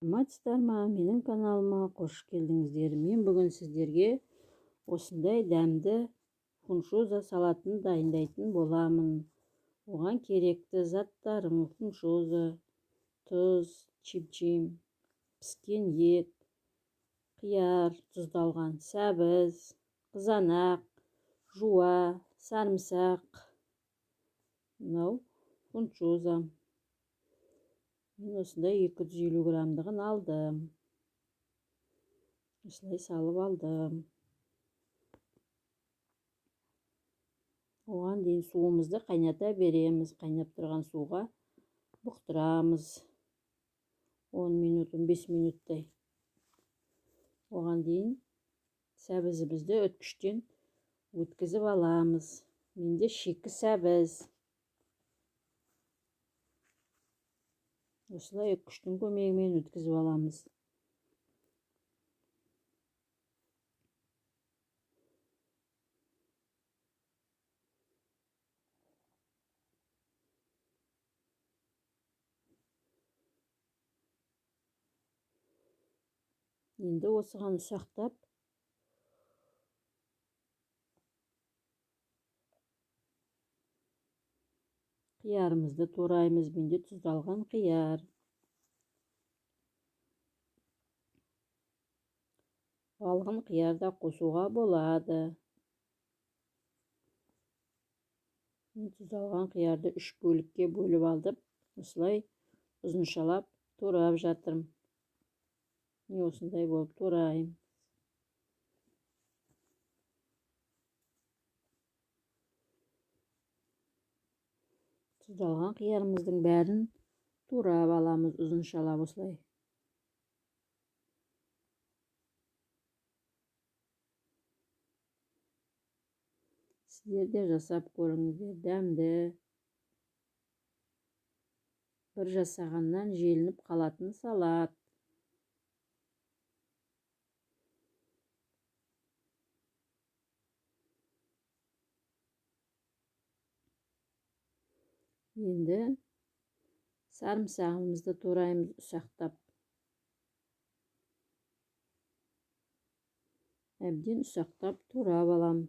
Саламатсыздарма, менің каналыма қош келдіңіздер. Мен бүгін сіздерге осындай дәмді фуншуза салатын дайындайтын боламын. Оған керекті заттарым: фуншуза, тұз, чипчим, піскен ет, қияр, тұздалған сәбіз, қызанақ, жуа, сарымсақ. Мынау фуншуза. Мен осындай 250 грамдығын алдым. Осылай салып алдым. Оған дейін суымызды қайната береміз. Қайнап тұрған суға бұқтырамыз. 10 минут, 15 минуттай. Оған дейін сәбізімізді өткіштен өткізіп аламыз. Менде шикі сәбіз. Осылай өткіштің көмегімен өткізіп аламыз. Енді осыған ұсақтап қиярымызды тураймыз. Менде тұздалған қияр. Алған қиярда қосуға болады. Мен тұздалған қиярды 3 бөлікке бөліп алдым. Осылай ұзыншалап турап жатырмын. Мен осындай болып турайым. Тұздалған қиярымыздың бәрін турап аламыз ұзыншалап осылай. Сіздер де жасап көріңіздер. Дәмді. Бір жасағаннан желініп қалатын салат. Енді сарымсағымызды тураймыз ұсақтап. Әбден ұсақтап турап алам.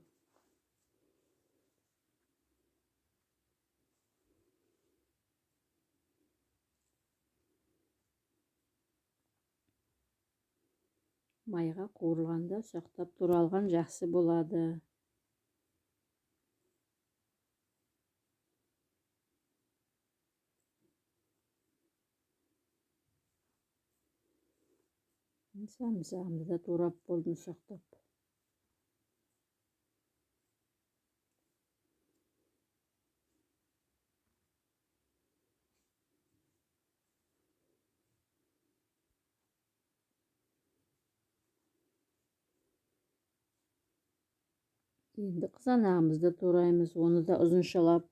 Майға қуырылғанда ұсақтап туралған жақсы болады. Сарымсағымды да турап болдым ұсақтап. Енді қызанағымызды тураймыз. Оны да ұзыншалап.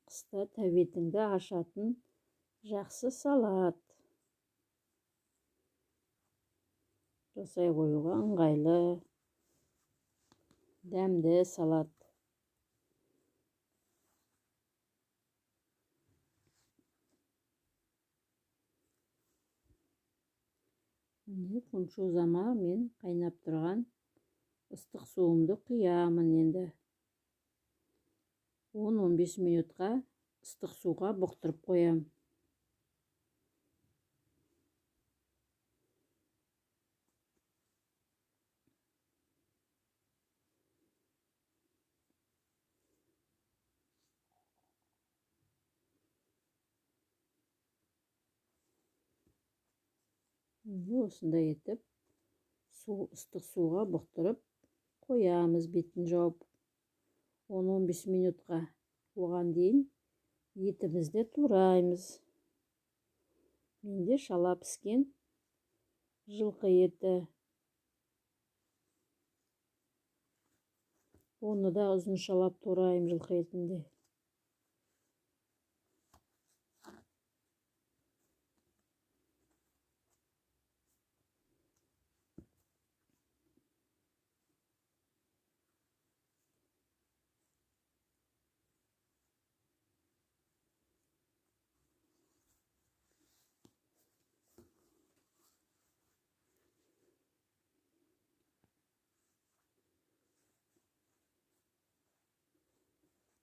Қыста тәбетіңді ашатын жақсы салат. Жасай қоюға ыңғайлы. Дәмді салат. Фуншузама мен қайнап тұрған ыстық суымды құямын енді. 10-15 минутқа ыстық суға бұқтырып қоям. Осындай етіп ыстық суға бұқтырып қоямыз бетін жауып 10-15 минутқа. Оған дейін Етімізді тураймыз. Менде шала піскен жылқы еті. Оны да ұзыншалап турайым жылқы етінде.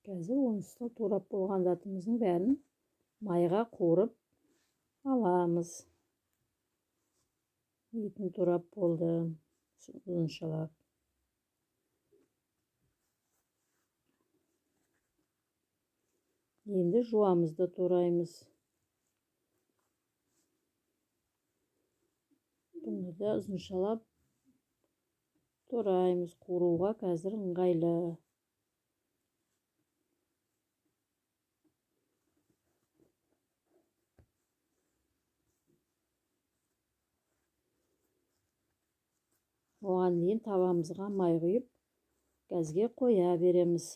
Қазір онысы турап болған затымыздың бәрін майға қуырып аламыз. Етін турап болды ұзыншалап. Енді жуамызды тураймыз. Бұны да ұзыншалап тураймыз. Қуыруға қазір ыңғайлы. Оған дейін табамызға май құйып, газге қоя береміз.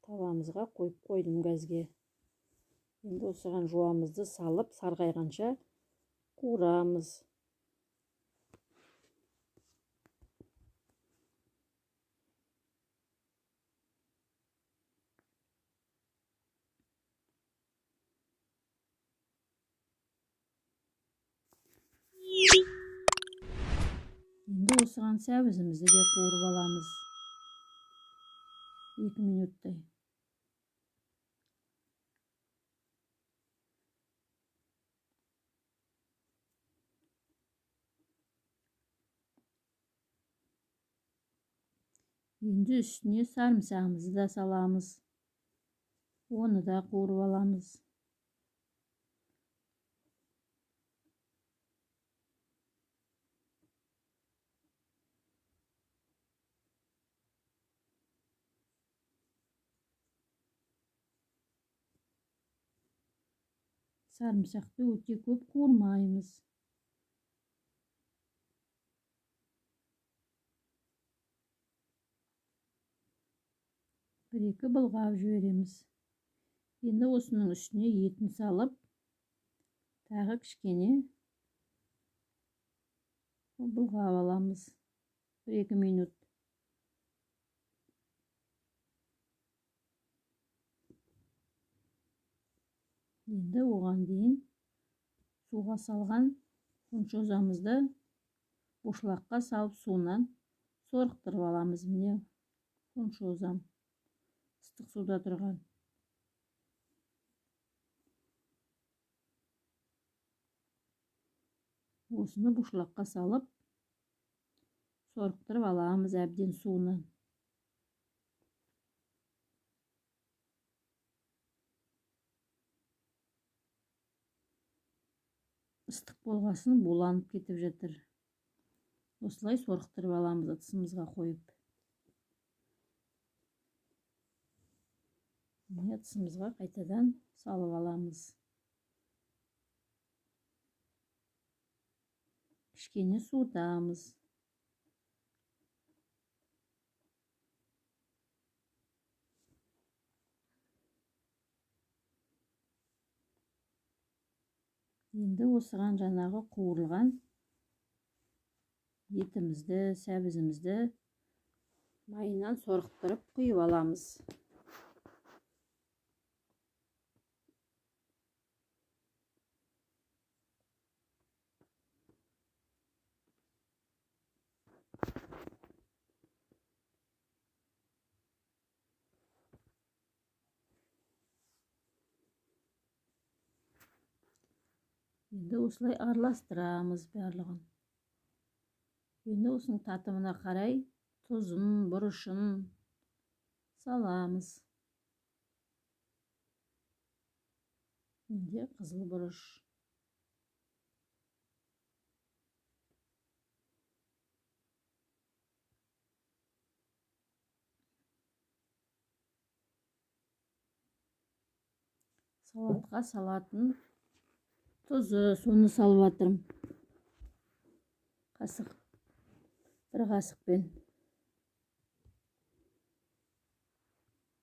Табамызға қойып қойдым газге. Енді осыған жуамызды салып, сарғайғанша қуырамыз. Енді осыған сәбізімізді де қуырып аламыз. 2 минуттай. Енді үстіне сарымсағымызды да саламыз. Оны да қуырып аламыз. Sarımsaқты өте көп қуырмаймыз. Бір-екі былғап жібереміз. Енді осының үстіне етін салып, тағы кішкене былғап аламыз. 1-2 минут. Енді оған дейін суға салған фунчозамызды бошылаққа салып суынан сорықтырып аламыз. Міне фунчозам ыстық суда тұрған. Осыны бошылаққа салып сорықтырып аламыз әбден суынан. Ыстық болғасын буланып кетіп жатыр. Осылай сорықтырып аламыз ыдысымызға қойып. Ыдысымызға қайтадан салып аламыз. Кішкене суытамыз. Енді осыған жаңағы қуырылған етімізді, сәбізімізді майынан сорықтырып құйып аламыз. Енді осылай араластырамыз барлығын. Енді осының татымына қарай тұзын, бұрышын саламыз. Енді қызыл бұрыш. Салатқа салатын тұзы, соны салып жатырмын. Bir қасықпен.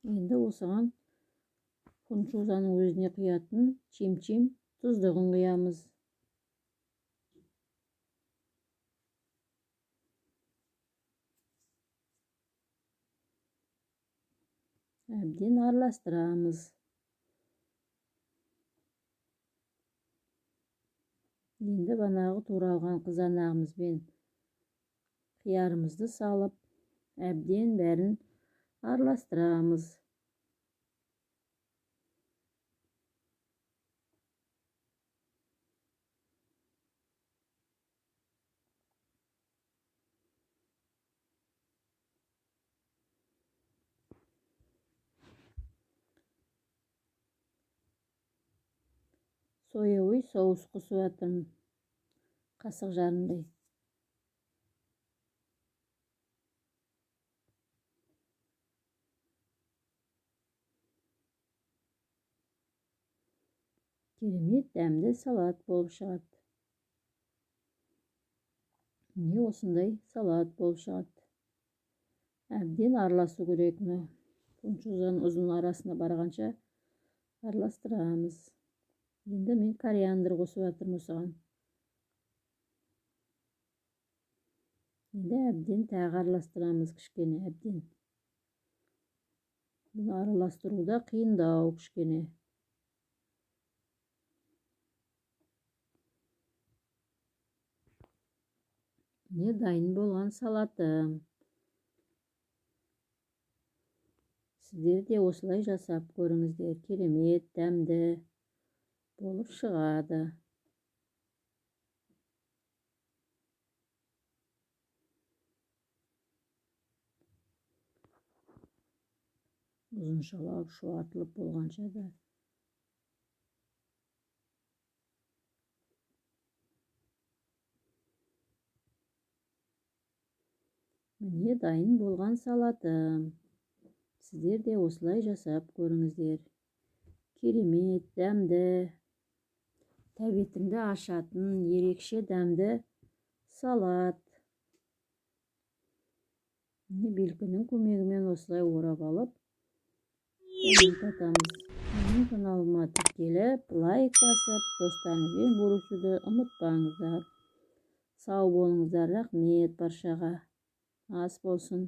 Енді осыған фунчозаның өзіне құятын чем-чем тұздығын құямыз. Әбден араластырамыз. Енді банағы туралған қызанағымызбен қиярымызды салып, әбден бәрін араластырамыз. Соевый соус қосып жатырмын, қасық жарымдай. Керемет дәмді салат болып шығады. Не осындай салат болып шығады. Әбден араласу керек. Фунчозаның ұзын арасына барғанша араластырамыз. Енді мен кориандр қосып жатырмын осыған. Енді әбден тағы араластырамыз кішкене әбден. Бұны араластыруда қиындау кішкене. Не дайын болған салатым. Сіздер де осылай жасап көріңіздер. Керемет дәмді болып шығады. Ұзыншалап шуатылып болғанша да. Міне дайын болған салатым. Сіздер де осылай жасап көріңіздер. Керемет дәмді, тәбетіңді ашатын ерекше дәмді салат. Міне белгінің көмегімен осылай орап алып, татамыз. Менің каналыма тіркеліп, лайк басып, достарыңызбен бөлісуді ұмытпаңыздар. Сау болыңыздар, рахмет баршаға. Ас болсын.